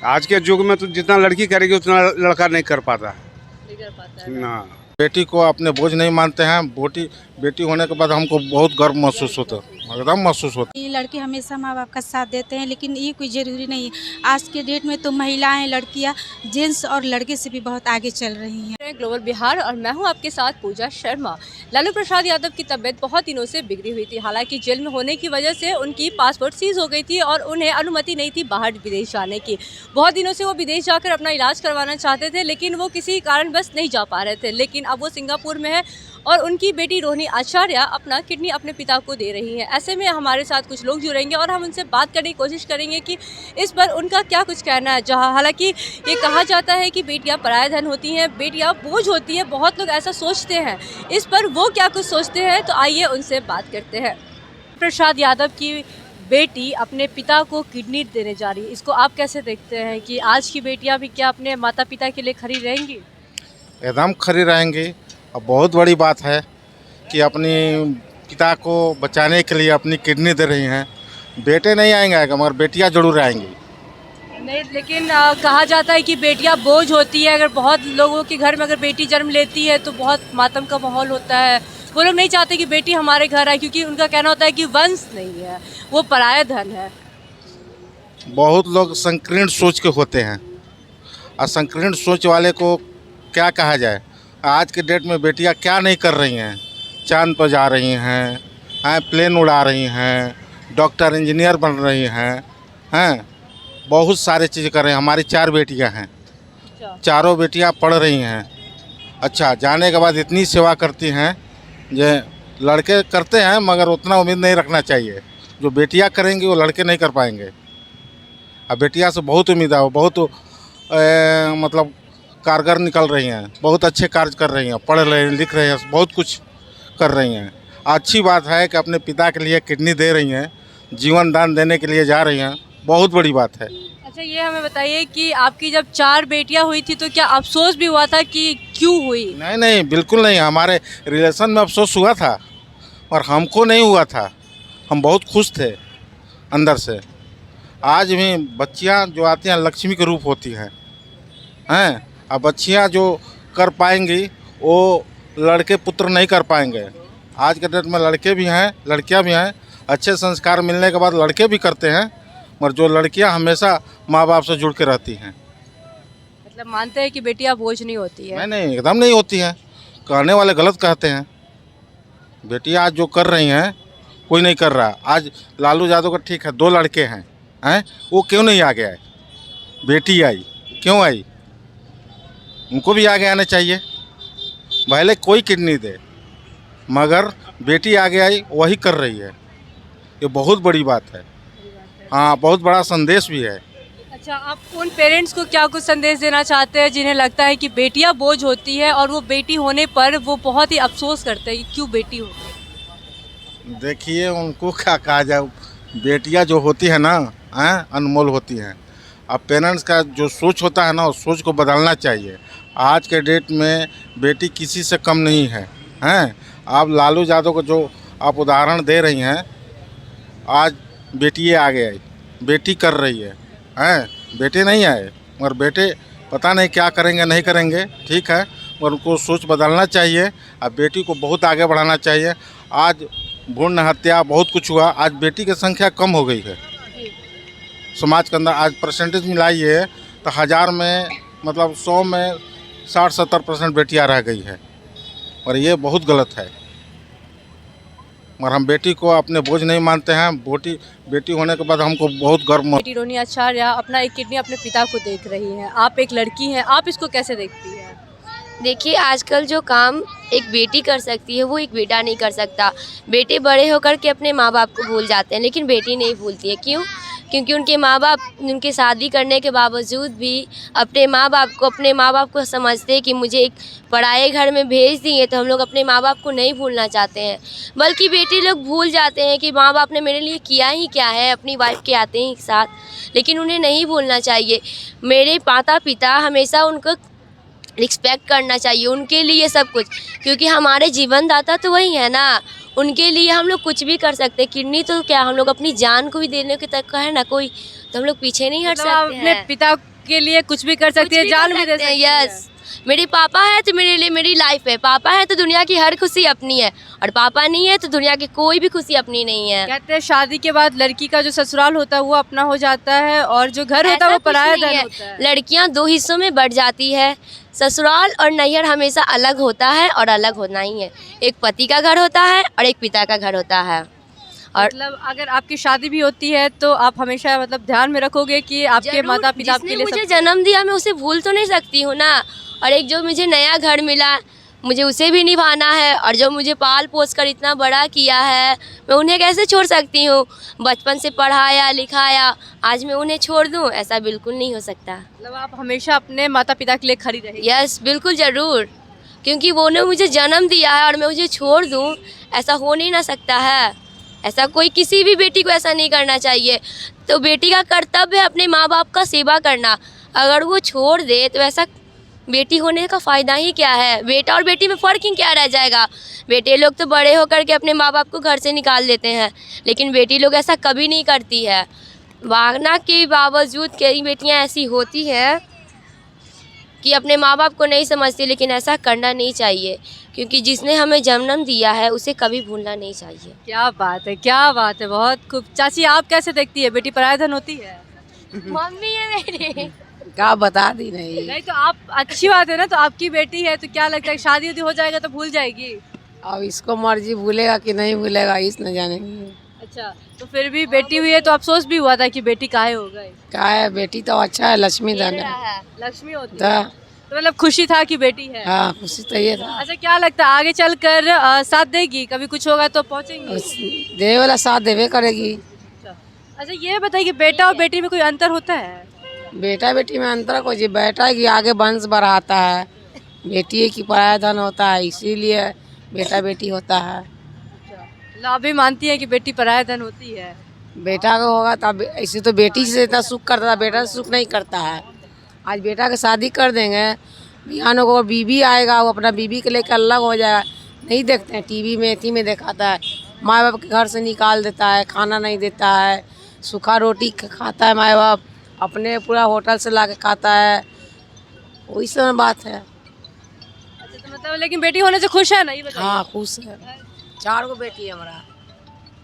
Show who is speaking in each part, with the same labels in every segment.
Speaker 1: आज के युग में तो जितना लड़की करेगी उतना लड़का नहीं कर पाता
Speaker 2: नहीं कर पाता है।
Speaker 1: ना।
Speaker 3: बेटी को अपने बोझ नहीं मानते हैं। बेटी होने के बाद हमको बहुत गर्व महसूस होता है, एकदम महसूस होता
Speaker 4: ये लड़के हमेशा माँ बाप का साथ देते हैं, लेकिन ये कोई ज़रूरी नहीं है। आज के डेट में तो महिलाएं, लड़कियां, जेंट्स और लड़के से भी बहुत आगे चल रही हैं।
Speaker 2: ग्लोबल बिहार और मैं हूं आपके साथ पूजा शर्मा। लालू प्रसाद यादव की तबीयत बहुत दिनों से बिगड़ी हुई थी। हालांकि जेल में होने की वजह से उनकी पासपोर्ट सीज हो गई थी और उन्हें अनुमति नहीं थी बाहर विदेश जाने की। बहुत दिनों से वो विदेश जाकर अपना इलाज करवाना चाहते थे, लेकिन वो किसी कारणवश नहीं जा पा रहे थे। लेकिन अब वो सिंगापुर में है और उनकी बेटी रोहिणी आचार्य अपना किडनी अपने पिता को दे रही हैं। ऐसे में हमारे साथ कुछ लोग जुड़ेंगे और हम उनसे बात करने की कोशिश करेंगे कि इस पर उनका क्या कुछ कहना है। जहाँ हालांकि ये कहा जाता है कि बेटियां पराया धन होती हैं, बेटियां बोझ होती हैं, बहुत लोग ऐसा सोचते हैं। इस पर वो क्या कुछ सोचते हैं, तो आइए उनसे बात करते हैं। प्रसाद यादव की बेटी अपने पिता को किडनी देने जा रही है, इसको आप कैसे देखते हैं कि आज की बेटियां भी क्या अपने माता पिता के लिए खड़ी रहेंगी?
Speaker 3: एकदम खड़ी रहेंगी। अब बहुत बड़ी बात है कि अपनी पिता को बचाने के लिए अपनी किडनी दे रही हैं। बेटे नहीं आएंगे मगर बेटियां जरूर आएंगी।
Speaker 2: नहीं, लेकिन कहा जाता है कि बेटियां बोझ होती है। अगर बहुत लोगों के घर में अगर बेटी जन्म लेती है तो बहुत मातम का माहौल होता है। वो लोग नहीं चाहते कि बेटी हमारे घर आए, क्योंकि उनका कहना होता है कि वंश नहीं है, वो पराया धन है।
Speaker 3: बहुत लोग संकीर्ण सोच के होते हैं और संकीर्ण सोच वाले को क्या कहा जाए। आज के डेट में बेटियां क्या नहीं कर रही हैं। चांद पर जा रही हैं, प्लेन उड़ा रही हैं, डॉक्टर इंजीनियर बन रही हैं, बहुत सारे चीज़ कर रही हैं। हमारी 4 बेटियां हैं, चारों बेटियां पढ़ रही हैं। अच्छा, जाने के बाद इतनी सेवा करती हैं जो लड़के करते हैं, मगर उतना उम्मीद नहीं रखना चाहिए। जो बेटियां करेंगी वो लड़के नहीं कर पाएंगे। अब बेटियां से बहुत उम्मीद है, बहुत मतलब कारगर निकल रही हैं, बहुत अच्छे कार्य कर रही हैं, पढ़ रहे हैं, लिख रहे हैं, बहुत कुछ कर रही हैं। अच्छी बात है कि अपने पिता के लिए किडनी दे रही हैं, जीवन दान देने के लिए जा रही हैं, बहुत बड़ी बात है।
Speaker 2: अच्छा, ये हमें बताइए कि आपकी जब 4 बेटियां हुई थी तो क्या अफसोस भी हुआ था कि क्यों हुई?
Speaker 3: नहीं नहीं, बिल्कुल नहीं। हमारे रिलेशन में अफसोस हुआ था और हमको नहीं हुआ था। हम बहुत खुश थे अंदर से। आज भी बच्चियां जो आती हैं लक्ष्मी के रूप होती हैं। अब बच्चियां जो कर पाएंगी वो लड़के पुत्र नहीं कर पाएंगे। आज के डेट में लड़के भी हैं, लड़कियां भी हैं। अच्छे संस्कार मिलने के बाद लड़के भी करते हैं, मगर जो लड़कियां हमेशा माँ बाप से जुड़ के रहती हैं।
Speaker 2: मतलब मानते हैं कि बेटियां बोझ नहीं होती है?
Speaker 3: नहीं नहीं, एकदम नहीं होती हैं। कहने वाले गलत कहते हैं। बेटियां आज जो कर रही हैं कोई नहीं कर रहा। आज लालू यादव का ठीक है 2 लड़के हैं, वो क्यों नहीं आगे आए? बेटी आई, क्यों आई? उनको भी आगे आना चाहिए। भले कोई किडनी दे, मगर बेटी आगे आई, वही कर रही है। ये बहुत बड़ी बात है। हाँ, बहुत बड़ा संदेश भी है।
Speaker 2: अच्छा, आप उन पेरेंट्स को क्या कुछ संदेश देना चाहते हैं जिन्हें लगता है कि बेटियां बोझ होती है और वो बेटी होने पर वो बहुत ही अफसोस करते हैं कि क्यों बेटी हो गई?
Speaker 3: देखिए, उनको क्या कहा जाए। बेटियां जो होती है ना, अनमोल होती हैं। अब पेरेंट्स का जो सोच होता है ना, उस सोच को बदलना चाहिए। आज के डेट में बेटी किसी से कम नहीं है। आप लालू यादव को जो आप उदाहरण दे रही हैं, आज बेटियाँ आगे आई, बेटी कर रही है, बेटे नहीं आए। मगर बेटे पता नहीं क्या करेंगे नहीं करेंगे, ठीक है, मगर उनको सोच बदलना चाहिए। अब बेटी को बहुत आगे बढ़ाना चाहिए। आज भ्रूण हत्या बहुत कुछ हुआ, आज बेटी की संख्या कम हो गई है समाज के अंदर। आज परसेंटेज मिलाइए तो 1000 में मतलब 100 में 60-70% बेटियां रह गई है, और ये बहुत गलत है। मगर हम बेटी को अपने बोझ नहीं मानते हैं। बेटी होने के बाद हमको बहुत गर्व।
Speaker 2: बेटी रोहिणी आचार्य अपना एक किडनी अपने पिता को देख रही हैं। आप एक लड़की हैं, आप इसको कैसे देखती हैं?
Speaker 5: देखिए, आजकल जो काम एक बेटी कर सकती है वो एक बेटा नहीं कर सकता। बेटे बड़े होकर के अपने माँ बाप को भूल जाते हैं, लेकिन बेटी नहीं भूलती है। क्यों? क्योंकि उनके माँ बाप उनके शादी करने के बावजूद भी अपने माँ बाप को समझते हैं कि मुझे एक पराए घर में भेज दिए, तो हम लोग अपने माँ बाप को नहीं भूलना चाहते हैं। बल्कि बेटे लोग भूल जाते हैं कि माँ बाप ने मेरे लिए किया ही क्या है, अपनी वाइफ के आते ही साथ। लेकिन उन्हें नहीं भूलना चाहिए। मेरे माता पिता हमेशा उनको रिस्पेक्ट करना चाहिए, उनके लिए सब कुछ, क्योंकि हमारे जीवन दाता तो वही है ना। उनके लिए हम लोग कुछ भी कर सकते हैं। किडनी तो क्या, हम लोग अपनी जान को भी देने के तक का है ना कोई, तो हम लोग पीछे नहीं हट
Speaker 2: मतलब आप
Speaker 5: सकते
Speaker 2: अपने
Speaker 5: हैं।
Speaker 2: पिता आपके लिए कुछ भी कर सकती है, जान भी दे सकती है।
Speaker 5: यस, मेरे पापा है तो मेरे लिए मेरी लाइफ है। पापा है तो दुनिया की हर खुशी अपनी है, और पापा नहीं है तो दुनिया की कोई भी खुशी अपनी नहीं है।
Speaker 2: कहते हैं शादी के बाद लड़की का जो ससुराल होता है वो अपना हो जाता है और जो घर होता है वो पराया धन होता है।
Speaker 5: लड़कियां दो हिस्सों में बढ़ जाती है, ससुराल और नैहर हमेशा अलग होता है और अलग होना ही है। एक पति का घर होता है और एक पिता का घर होता है। और
Speaker 2: मतलब अगर आपकी शादी भी होती है तो आप हमेशा मतलब ध्यान में रखोगे कि आपके माता पिता आपके लिए
Speaker 5: मुझे जन्म दिया मैं उसे भूल तो नहीं सकती हूँ ना, और एक जो मुझे नया घर मिला मुझे उसे भी निभाना है, और जो मुझे पाल पोस कर इतना बड़ा किया है मैं उन्हें कैसे छोड़ सकती हूँ। बचपन से पढ़ाया लिखाया, आज मैं उन्हें छोड़ दूँ, ऐसा बिल्कुल नहीं हो सकता।
Speaker 2: मतलब आप हमेशा अपने माता पिता के लिए खड़ी रहेंगी।
Speaker 5: यस, बिल्कुल ज़रूर, क्योंकि वो ने मुझे जन्म दिया है और मैं उसे छोड़ दूँ, ऐसा हो नहीं ना सकता है। ऐसा कोई किसी भी बेटी को ऐसा नहीं करना चाहिए। तो बेटी का कर्तव्य है अपने माँ बाप का सेवा करना। अगर वो छोड़ दे तो ऐसा बेटी होने का फ़ायदा ही क्या है। बेटा और बेटी में फ़र्क ही क्या रह जाएगा। बेटे लोग तो बड़े होकर के अपने माँ बाप को घर से निकाल देते हैं, लेकिन बेटी लोग ऐसा कभी नहीं करती है। भागना के बावजूद कई बेटियाँ ऐसी होती हैं कि अपने माँ बाप को नहीं समझती, लेकिन ऐसा करना नहीं चाहिए, क्योंकि जिसने हमें जन्म दिया है उसे कभी भूलना नहीं चाहिए।
Speaker 2: क्या बात है, क्या बात है, बहुत खूब। चाची आप कैसे देखती है, बेटी पराया धन होती है?
Speaker 5: मम्मी है मेरी।
Speaker 6: क्या बता दी नहीं।
Speaker 2: नहीं तो आप, अच्छी बात है ना, तो आपकी बेटी है तो क्या लगता है शादी उदी हो जाएगा तो भूल जाएगी?
Speaker 6: अब इसको मर्जी भूलेगा कि नहीं भूलेगा इस न जानेंगे।
Speaker 2: अच्छा, तो फिर भी बेटी हुई है तो अफसोस भी हुआ था कि बेटी काहे हो गई?
Speaker 6: क्या है, बेटी तो अच्छा है, लक्ष्मी धन है।
Speaker 2: लक्ष्मी होती
Speaker 6: तो
Speaker 2: है तो मतलब खुशी था कि बेटी है।
Speaker 6: हाँ, खुशी तो ये था।
Speaker 2: अच्छा, क्या लगता है आगे चलकर साथ देगी? कभी कुछ होगा तो पहुंचेंगी?
Speaker 6: दे वाला साथ देवे करेगी।
Speaker 2: अच्छा, ये बताइए कि बेटा और बेटी में कोई अंतर होता है?
Speaker 6: बेटा बेटी में अंतर कोई, बेटा है कि आगे वंश बढ़ाता है, बेटी है कि पराया धन होता है, इसीलिए बेटा बेटी होता है।
Speaker 2: मतलब आप भी मानती है कि बेटी पराया धन होती है?
Speaker 6: बेटा का होगा तब ऐसे तो बेटी से इतना सुख करता था, बेटा से सुख नहीं करता है। आज बेटा की शादी कर देंगे, बिहान को बीबी आएगा, वो अपना बीबी के लेकर अलग हो जाएगा। नहीं देखते हैं टीवी में, इतनी में दिखाता है, माँ बाप के घर से निकाल देता है, खाना नहीं देता है, सूखा रोटी खाता है माँ बाप, अपने पूरा होटल से ला के खाता है, वही सब बात है।
Speaker 2: अच्छा, तो मतलब लेकिन बेटी होने से खुश है ना, ये बताइए?
Speaker 6: हाँ, खुश है। 4 गो बेटी है हमारा।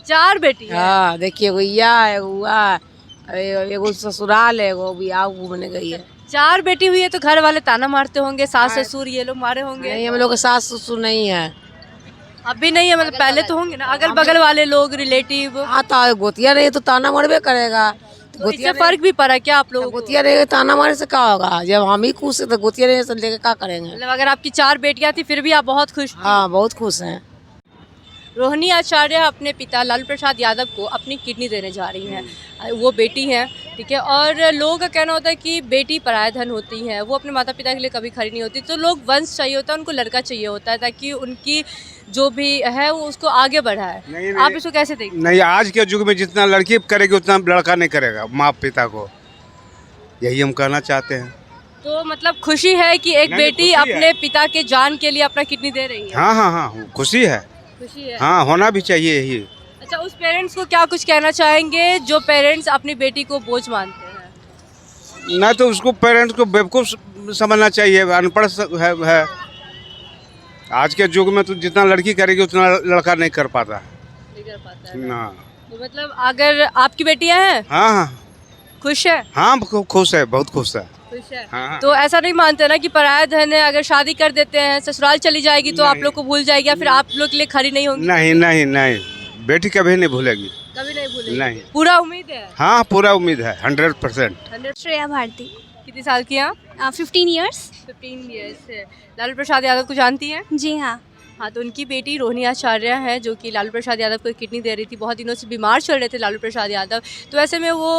Speaker 2: 4 बेटी है?
Speaker 6: हाँ, देखिए एगो या एगो हुआ, एगो ससुराल है, एगो बियाह घूमने गई है।
Speaker 2: 4 बेटी हुई है तो घर वाले ताना मारते होंगे, सास ससुर ये लोग मारे होंगे?
Speaker 6: नहीं, हम लोग के सास ससुर नहीं है।
Speaker 2: अब भी नहीं है, मतलब पहले तो होंगे ना, अगल बगल वाले लोग, रिलेटिव।
Speaker 6: हाँ, तो गोतिया नहीं तो ताना मरबे करेगा।
Speaker 2: तो इससे फर्क भी पड़ा क्या आप लोगों को?
Speaker 6: गोतिया रहेगा ताना मारे से क्या होगा, जब हम ही खुश है तो गोतिया रहे से लेके क्या करेंगे।
Speaker 2: मतलब अगर आपकी 4 बेटियां थी फिर भी आप बहुत खुश थी?
Speaker 6: हाँ, बहुत खुश हैं।
Speaker 2: रोहिणी आचार्य अपने पिता लालू प्रसाद यादव को अपनी किडनी देने जा रही हैं। वो बेटी हैं, ठीक है, और लोगों का कहना होता है कि बेटी पराया धन होती है, वो अपने माता पिता के लिए कभी खड़ी नहीं होती। तो लोग वंश चाहिए होता है, उनको लड़का चाहिए होता है ताकि उनकी जो भी है वो उसको आगे बढ़ाए।
Speaker 1: नहीं,
Speaker 2: आप इसको कैसे देखते हैं?
Speaker 1: नहीं, आज के युग में जितना लड़की करेगी उतना लड़का नहीं करेगा माँ पिता को, यही हम कहना चाहते हैं।
Speaker 2: तो मतलब खुशी है कि एक
Speaker 1: नहीं,
Speaker 2: बेटी
Speaker 1: खुशी है।
Speaker 2: अपने पिता के जान के लिए अपना किडनी दे रही है?
Speaker 1: हाँ हाँ हाँ, खुशी है।
Speaker 2: खुशी है।
Speaker 1: हाँ, होना भी चाहिए यही।
Speaker 2: अच्छा, उस पेरेंट्स को क्या कुछ कहना चाहेंगे जो पेरेंट्स अपनी बेटी को बोझ मानते हैं?
Speaker 1: ना तो उसको पेरेंट्स को बेवकूफ़ समझना चाहिए, अनपढ़ है। आज के युग में तो जितना लड़की करेगी उतना लड़का नहीं कर पाता
Speaker 2: नहीं कर पाता है
Speaker 1: ना।
Speaker 2: तो मतलब अगर आपकी बेटियां हैं,
Speaker 1: हाँ हाँ
Speaker 2: खुश है?
Speaker 1: हाँ, खुश है, बहुत खुश है।
Speaker 2: खुश है।
Speaker 1: हाँ।
Speaker 2: तो ऐसा नहीं मानते ना कि पराया धन है, अगर शादी कर देते हैं ससुराल चली जाएगी तो आप लोग को भूल जाएगी या फिर आप लोग के लिए खड़ी नहीं होंगी?
Speaker 1: नहीं नहीं नहीं, बेटी कभी नहीं भूलेगी।
Speaker 2: कभी नहीं भूलेगी?
Speaker 1: नहीं।
Speaker 2: पूरा उम्मीद है?
Speaker 1: हाँ, पूरा उम्मीद है, 100%।
Speaker 7: श्रेया भारती।
Speaker 2: कितनी साल की हैं आप?
Speaker 7: 15 इयर्स।
Speaker 2: 15 ईयर्स है। लालू प्रसाद यादव को जानती हैं?
Speaker 7: जी हाँ।
Speaker 2: हाँ, तो उनकी बेटी रोहिणी आचार्य है जो कि लालू प्रसाद यादव को किडनी दे रही थी। बहुत दिनों से बीमार चल रहे थे लालू प्रसाद यादव, तो ऐसे में वो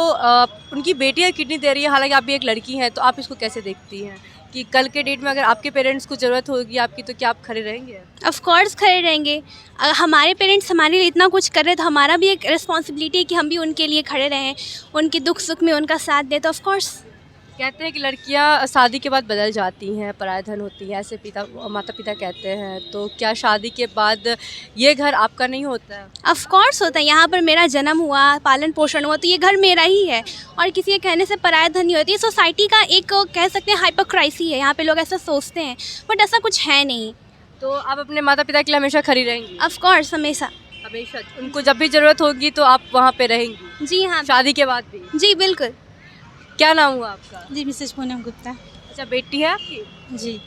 Speaker 2: उनकी बेटी किडनी दे रही है। हालांकि आप भी एक लड़की हैं, तो आप इसको कैसे देखती हैं कि कल के डेट में अगर आपके पेरेंट्स को ज़रूरत होगी आपकी तो क्या आप खड़े रहेंगे?
Speaker 7: ऑफ कोर्स खड़े रहेंगे। अगर हमारे पेरेंट्स हमारे लिए इतना कुछ कर रहे तो हमारा भी एक रिस्पॉन्सिबिलिटी है कि हम भी उनके लिए खड़े रहें, उनके दुख सुख में उनका साथ दें। तो ऑफ कोर्स
Speaker 2: कहते हैं कि लड़कियां शादी के बाद बदल जाती हैं, पराया धन होती हैं, ऐसे माता पिता कहते हैं। तो क्या शादी के बाद ये घर आपका नहीं होता है?
Speaker 7: ऑफ कोर्स होता है, यहाँ पर मेरा जन्म हुआ, पालन पोषण हुआ, तो ये घर मेरा ही है और किसी के कहने से पराया धन नहीं होती। ये सोसाइटी का एक कह सकते हैं हाइपोक्राइसी है, यहाँ पे लोग ऐसा सोचते हैं बट ऐसा कुछ है नहीं।
Speaker 2: तो आप अपने माता पिता के लिए हमेशा खड़ी रहेंगी?
Speaker 7: ऑफ कोर्स हमेशा।
Speaker 2: हमेशा उनको जब भी ज़रूरत होगी तो आप वहाँ पे रहेंगी?
Speaker 7: जी हाँ,
Speaker 2: शादी के बाद भी?
Speaker 7: जी बिल्कुल।
Speaker 2: क्या नाम हुआ आपका?
Speaker 4: जी मिसेज पूनम गुप्ता।
Speaker 2: अच्छा, बेटी है आपकी?
Speaker 4: जी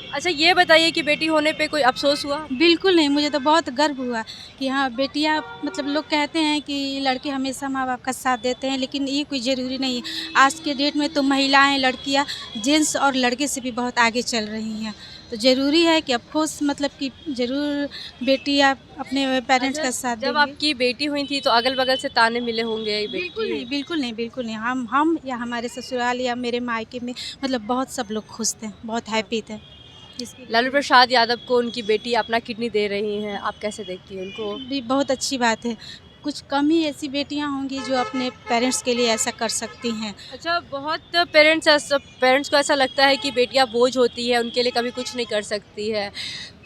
Speaker 2: अच्छा, ये बताइए कि बेटी होने पे कोई अफसोस हुआ?
Speaker 4: बिल्कुल नहीं, मुझे तो बहुत गर्व हुआ कि हाँ बेटियाँ, मतलब लोग कहते हैं कि लड़के हमेशा माँ बाप का साथ देते हैं, लेकिन ये कोई ज़रूरी नहीं है। आज के डेट में तो महिलाएं, लड़कियाँ, जेंट्स और लड़के से भी बहुत आगे चल रही हैं। तो ज़रूरी है कि अफकोर्स मतलब कि ज़रूर बेटियाँ अपने पेरेंट्स का साथ
Speaker 2: जब
Speaker 4: देंगी।
Speaker 2: आपकी बेटी हुई थी तो अगल बगल से ताने मिले होंगे
Speaker 4: बिल्कुल
Speaker 2: बेटी?
Speaker 4: नहीं, बिल्कुल नहीं, बिल्कुल नहीं। हम या हमारे ससुराल या मेरे मायके में मतलब बहुत सब लोग खुश थे, बहुत हैप्पी थे।
Speaker 2: लालू प्रसाद यादव को उनकी बेटी अपना किडनी दे रही हैं, आप कैसे देखती हैं उनको?
Speaker 4: भी बहुत अच्छी बात है। कुछ कम ही ऐसी बेटियां होंगी जो अपने पेरेंट्स के लिए ऐसा कर सकती हैं।
Speaker 2: अच्छा, बहुत पेरेंट्स को ऐसा लगता है कि बेटियां बोझ होती है, उनके लिए कभी कुछ नहीं कर सकती है।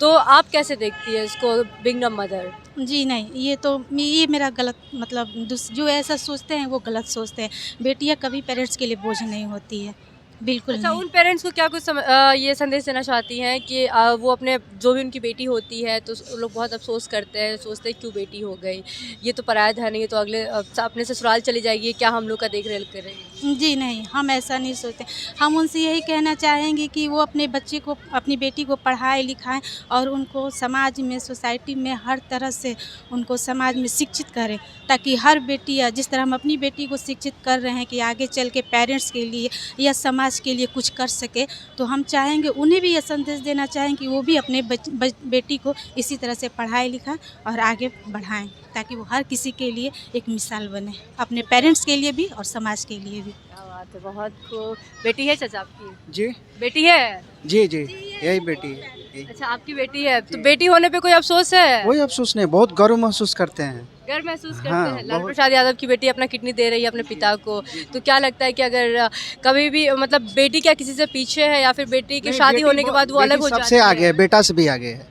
Speaker 2: तो आप कैसे देखती है इसको बिंग अ मदर?
Speaker 4: जी नहीं, ये मेरा गलत मतलब जो ऐसा सोचते हैं वो गलत सोचते हैं। बेटियां कभी पेरेंट्स के लिए बोझ नहीं होती है, बिल्कुल
Speaker 2: अच्छा,
Speaker 4: नहीं।
Speaker 2: उन पेरेंट्स को क्या कुछ ये संदेश देना चाहती हैं कि वो अपने जो भी उनकी बेटी होती है तो वो लोग बहुत अफसोस करते हैं, सोचते हैं क्यों बेटी हो गई, ये तो पराया धन है, ये तो अगले अपने ससुराल चली जाएगी, क्या हम लोग का देख रेख करेंगे?
Speaker 4: जी नहीं, हम ऐसा नहीं सोचते। हम उनसे यही कहना चाहेंगे कि वो अपने बच्चे को, अपनी बेटी को पढ़ाएं लिखाएं और उनको समाज में, सोसाइटी में हर तरह से उनको समाज में शिक्षित करें, ताकि हर बेटी, जिस तरह हम अपनी बेटी को शिक्षित कर रहे हैं कि आगे चल के पेरेंट्स के लिए या समाज के लिए कुछ कर सके, तो हम चाहेंगे उन्हें भी यह संदेश देना चाहें कि वो भी अपने बेटी को इसी तरह से पढ़ाएं लिखाएं और आगे बढ़ाएं, ताकि वो हर किसी के लिए एक मिसाल बने, अपने पेरेंट्स के लिए भी और समाज के लिए भी।
Speaker 2: क्या बात है, बहुत खूब। बेटी है चाचा आपकी?
Speaker 8: जी
Speaker 2: बेटी है?
Speaker 8: जी जी, यही बेटी है। यही।
Speaker 2: अच्छा, आपकी बेटी है, तो बेटी होने पे कोई अफसोस है?
Speaker 8: कोई अफसोस नहीं, बहुत गर्व महसूस करते हैं।
Speaker 2: गर्व महसूस करते
Speaker 8: हाँ,
Speaker 2: हैं। लालू
Speaker 8: बहुत।
Speaker 2: प्रसाद यादव की बेटी अपना किडनी दे रही है अपने पिता को, तो क्या लगता है कि अगर कभी भी मतलब बेटी क्या किसी से पीछे है या फिर बेटी की शादी होने के बाद वो अलग हो जाती है?
Speaker 8: सबसे आगे है, बेटा से भी आगे है।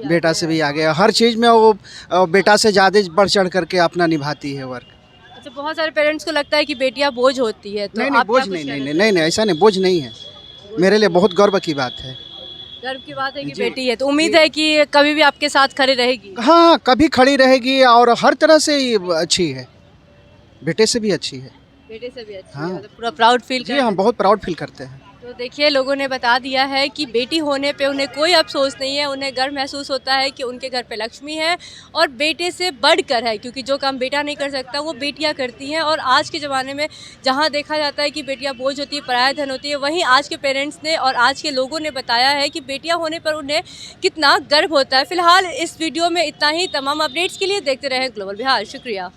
Speaker 8: बेटा से भी आगे है, हर चीज़ में वो बेटा से ज़्यादा बढ़ चढ़ करके अपना निभाती है वर्क।
Speaker 2: अच्छा, बहुत सारे पेरेंट्स को लगता है कि बेटियां बोझ होती है, तो
Speaker 8: नहीं
Speaker 2: आप
Speaker 8: नहीं, बोझ
Speaker 2: क्या कुछ
Speaker 8: नहीं
Speaker 2: कहना
Speaker 8: नहीं नहीं नहीं, ऐसा नहीं, बोझ नहीं है। मेरे लिए बहुत गर्व की बात है।
Speaker 2: गर्व की बात है कि
Speaker 8: जी।
Speaker 2: बेटी है, तो उम्मीद है कि कभी भी आपके साथ खड़ी रहेगी?
Speaker 8: हाँ, कभी खड़ी रहेगी और हर तरह से ये अच्छी है, बेटे से भी अच्छी है।
Speaker 2: बेटे से भी अच्छी
Speaker 8: हाँ।
Speaker 2: है, मतलब पूरा प्राउड फील
Speaker 8: जी, हम बहुत प्राउड फील करते हैं।
Speaker 2: तो देखिए, लोगों ने बता दिया है कि बेटी होने पे उन्हें कोई अफसोस नहीं है, उन्हें गर्व महसूस होता है कि उनके घर पे लक्ष्मी है और बेटे से बढ़कर है, क्योंकि जो काम बेटा नहीं कर सकता वो बेटियां करती हैं। और आज के ज़माने में जहां देखा जाता है कि बेटियां बोझ होती है, पराया धन होती है, वहीं आज के पेरेंट्स ने और आज के लोगों ने बताया है कि बेटियाँ होने पर उन्हें कितना गर्व होता है। फिलहाल इस वीडियो में इतना ही। तमाम अपडेट्स के लिए देखते रहें ग्लोबल बिहार। शुक्रिया।